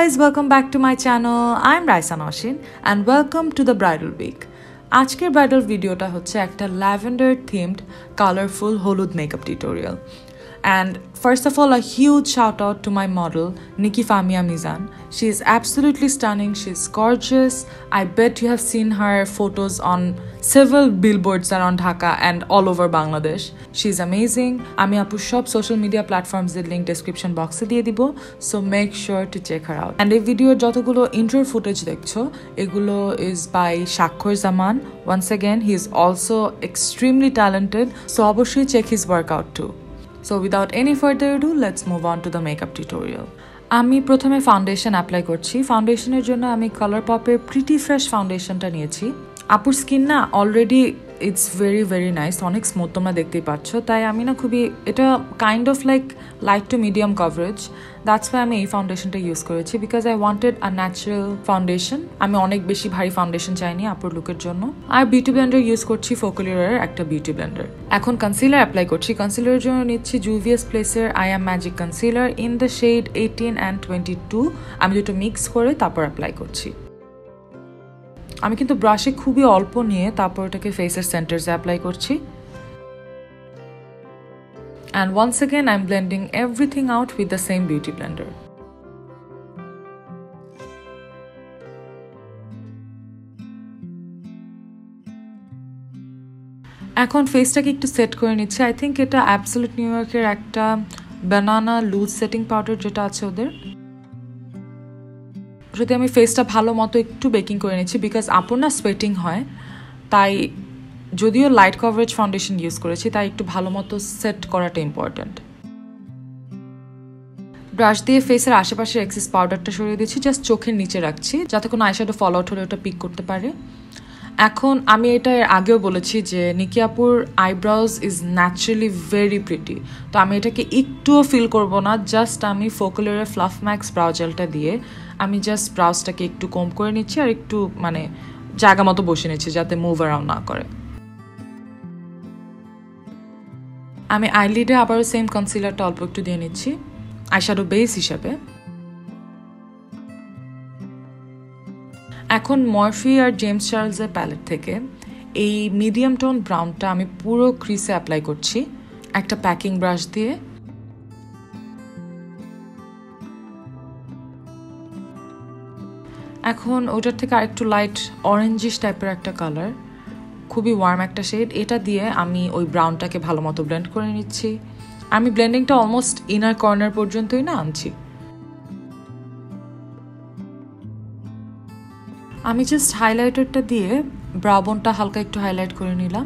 guys, welcome back to my channel. I'm Raisa Naushin and welcome to the Bridal Week. আজকের bridal ভিডিওটা হচ্ছে একটা lavender themed colourful হলুদ makeup tutorial. And first of all, a huge shout out to my model, Nikki Famia Mizan. She is absolutely stunning. She's gorgeous. I bet you have seen her photos on several billboards around Dhaka and all over Bangladesh. She's amazing. Ami apu shop social media platforms the link description box e diye dibo, so make sure to check her out. And এই ভিডিওর যতগুলো intro footage দেখছো এগুলো is by Shakhar Zaman. Once again, he is also extremely talented, so obviously check his work out too. So without any further ado, let's move on to the makeup tutorial. আমি প্রথমে foundation apply করছি. ফাউন্ডেশনের জন্য আমি Colourpop-এর pretty fresh ফাউন্ডেশনটা নিয়েছি. আপুর skin না already it's very nice, অনেক স্মুথ, তোমরা দেখতেই পাচ্ছ. তাই আমি না খুবই এটা kind of like light to medium coverage, that's why আমি এই ফাউন্ডেশনটা ইউজ করেছি because I wanted a natural foundation. আমি অনেক বেশি ভারী ফাউন্ডেশন চাইনি আপুর লুকের জন্য. আর বিউটি ব্লেন্ডার ইউজ করছি Focallure একটা বিউটি ব্লেন্ডার. এখন কনসিলার অ্যাপ্লাই করছি. কনসিলারের জন্য নিচ্ছি Juvias প্লেসের I Am Magic concealer in the shade 18 and 22. আমি দুটো মিক্স করে তারপর অ্যাপ্লাই করছি. আমি কিন্তু ব্রাশে খুবই অল্প নিয়ে তারপর এটাকে ফেসের সেন্টারসে অ্যাপ্লাই করছি. And once again I'm blending everything out with the same beauty blender. এখন ফেসটাকে একটু সেট করে নিচ্ছি. আই থিঙ্ক এটা অ্যাবসলিউট নিউ ইয়র্কের একটা বানানা লুজ সেটিং পাউডার যেটা আছে ওদের. যদি আমি ফেসটা ভালো মতো একটু বেকিং করে নিচ্ছি বিকজ আপুর না সোয়েটিং হয়, তাই যদিও লাইট কভারেজ ফাউন্ডেশন ইউজ করেছি তাই একটু ভালো মতো সেট করাটা ইম্পর্ট্যান্ট. ব্রাশ দিয়ে ফেসের আশেপাশে এক্সেস পাউডারটা সরিয়ে দিচ্ছি, জাস্ট চোখের নিচে রাখছি যাতে কোনো আইশ্যাডো ফল আউট হলে ওটা পিক করতে পারে. এখন আমি এটা এর আগেও বলেছি যে নিকি আপুর eyebrows is naturally very pretty, তো আমি এটাকে একটুও ফিল করব না. জাস্ট আমি Focallure Fluffmax ব্রাউ জেলটা দিয়ে আমি জাস্ট ব্রাউজটাকে একটু কম করে নিচ্ছি আর একটু মানে জায়গা মতো বসে নিচ্ছি যাতে মুভ অ্যারাউন্ড না করে. আমি আইলিডে আবারও সেম কনসিলারটা অল্প একটু দিয়ে নিচ্ছি আইশ্যাডো বেস হিসাবে. এখন Morphe আর জেমস চার্লসের প্যালেট থেকে এই মিডিয়াম টোন ব্রাউনটা আমি পুরো ক্রিসে অ্যাপ্লাই করছি একটা প্যাকিং ব্রাশ দিয়ে. এখন ওটার থেকে আরেকটু লাইট অরেঞ্জিশ টাইপের একটা কালার, খুবই ওয়ার্ম একটা শেড, এটা দিয়ে আমি ওই ব্রাউনটাকে ভালো মতো ব্লেন্ড করে নিচ্ছি. আমি ব্লেন্ডিংটা অলমোস্ট ইনার কর্নার পর্যন্তই না আনছি. আমি জাস্ট হাইলাইটারটা দিয়ে ব্রাউ বোনটা হালকা একটু হাইলাইট করে নিলাম.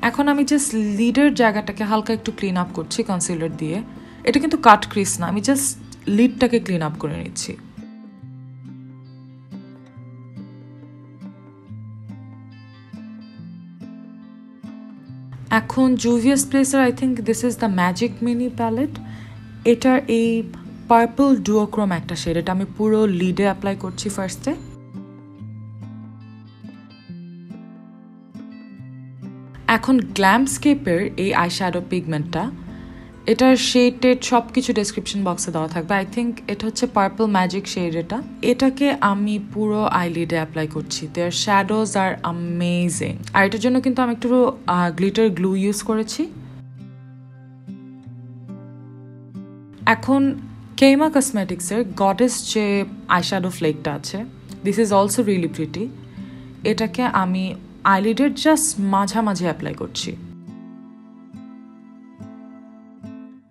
এখন আমি জাস্ট লিডের জায়গাটাকে হালকা একটু ক্লিন আপ করছি কনসিলার দিয়ে. এটা কিন্তু কাট ক্রিস না, আমি জাস্ট লিডটাকে ক্লিন আপ করে নিচ্ছি. এখন Juvias প্লেসের I think this is the magic mini palette, এটার এই পার্পল ডুওক্রোম একটা শেড, এটা আমি পুরো লিডে অ্যাপ্লাই করছি ফার্স্টে. এখন গ্ল্যামস্কেপের এই আইশ্যাডো পিগমেন্টটা, এটার শেড টেড সব কিছু ডেসক্রিপশন বক্সে দেওয়া থাকবে. আই থিঙ্ক এটা হচ্ছে পার্পল ম্যাজিক শেড. এটাকে আমি পুরো আইলিডে অ্যাপ্লাই করছি. দেয়ার শ্যাডোজ আর অ্যামেজিং. আর এটার জন্য কিন্তু আমি একটু গ্লিটার গ্লু ইউজ করেছি. এখন Kaima কসমেটিক্সের গডেস যে আইশ্যাডো ফ্লেকটা আছে, this is also really pretty. এটাকে আমি আইলিডের জাস্ট মাঝামাঝি অ্যাপ্লাই করছি.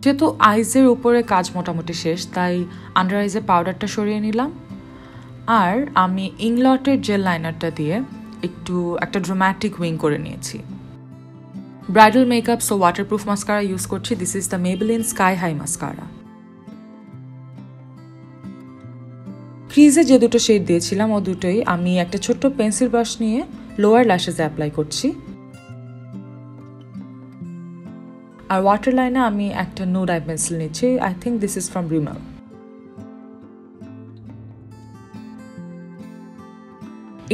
যেহেতু আইজের উপরে কাজ মোটামুটি শেষ, তাই আন্ডার আইজের পাউডারটা সরিয়ে নিলাম. আর আমি ইংলটের জেল লাইনারটা দিয়ে একটু একটা ড্রামাটিক উইং করে নিয়েছি. Bridal makeup so waterproof mascara use করছি. This is the Maybelline sky high mascara. ক্রিজে যে দুটো শেড দিয়েছিলাম ও দুটোই আমি একটা ছোট্ট পেন্সিল ব্রাশ নিয়ে লোয়ার ল্যাশেসে অ্যাপ্লাই করছি. আর ওয়াটার লাইনে আমি একটা নুড আই পেন্সিল নিচ্ছি. I think this is from Rimmel.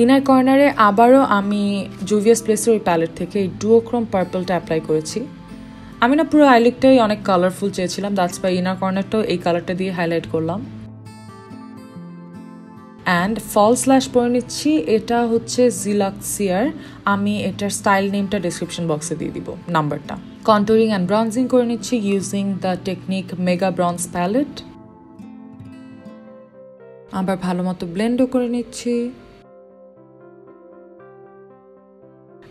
Inner কর্নারে আবারও আমি Juvias প্লেসের ওই প্যালেট থেকে এই ডুওক্রোম পার্পলটা অ্যাপ্লাই করেছি. আমি না পুরো আইলিডটাই অনেক কালারফুল চেয়েছিলাম, দ্যাটস বাই ইনার কর্নারটাও এই কালারটা দিয়ে হাইলাইট করলাম। অ্যান্ড ফলস ল্যাশ পরে নিচ্ছি, এটা হচ্ছে জিলাক্সিয়ার, আমি এটার স্টাইল নেমটা ডিসক্রিপশন বক্সে দিয়ে দিব, নাম্বারটা। কন্টুরিং অ্যান্ড ব্রঞ্জিং করে নিচ্ছি using the Technic mega bronze palette. আবার ভালো মতো ব্লেন্ডও করে নিচ্ছি,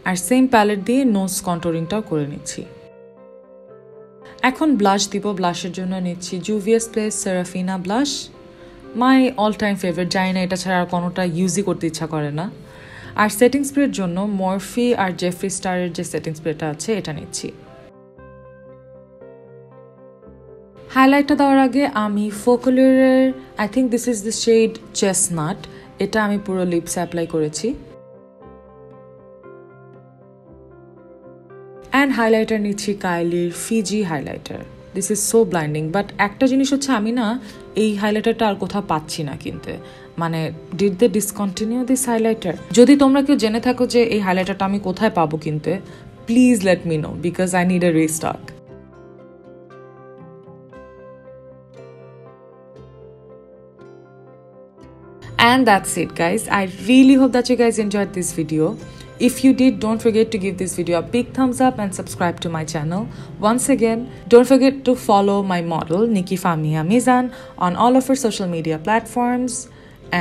আর সেম প্যালেট দিয়ে নোজ কন্টুরিংটাও করে নিচ্ছি। এখন ব্লাশ দিব, ব্লাশের জন্য নিচ্ছি Juvia's Place Serafina blush, my all time favourite, জানি না এটা ছাড়া আর কোনোটা ইউজই করতে ইচ্ছা করে না। আর সেটিং স্প্রের জন্য মরফি আর জেফ্রি স্টারের যে সেটিং স্প্রেটা আছে এটা নিচ্ছি। হাইলাইটটা দেওয়ার আগে আমি ফোকালিউরের I think this is the shade chestnut, এটা আমি পুরো লিপসে অ্যাপ্লাই করেছি। অ্যান্ড হাইলাইটার নিচ্ছি কাইলির Fiji highlighter, this is so blinding. But একটা জিনিস হচ্ছে আমি না এই হাইলাইটারটা আর কোথাও পাচ্ছি না কিনতে, মানে did they discontinue this highlighter? যদি তোমরা কেউ জেনে থাকো যে এই হাইলাইটারটা আমি কোথায় পাবো কিনতে, please let me no because I need a restock. And that's it guys, I really hope that you guys enjoyed this video. If you did, don't forget to give this video a big thumbs up and subscribe to my channel. Once again, don't forget to follow my model Nikki Famia Mizan on all of her social media platforms,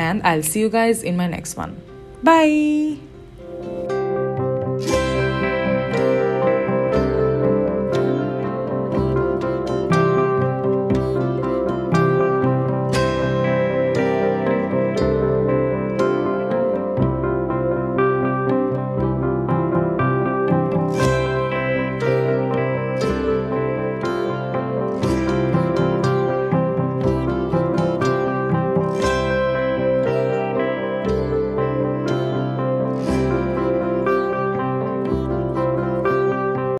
and I'll see you guys in my next one. Bye.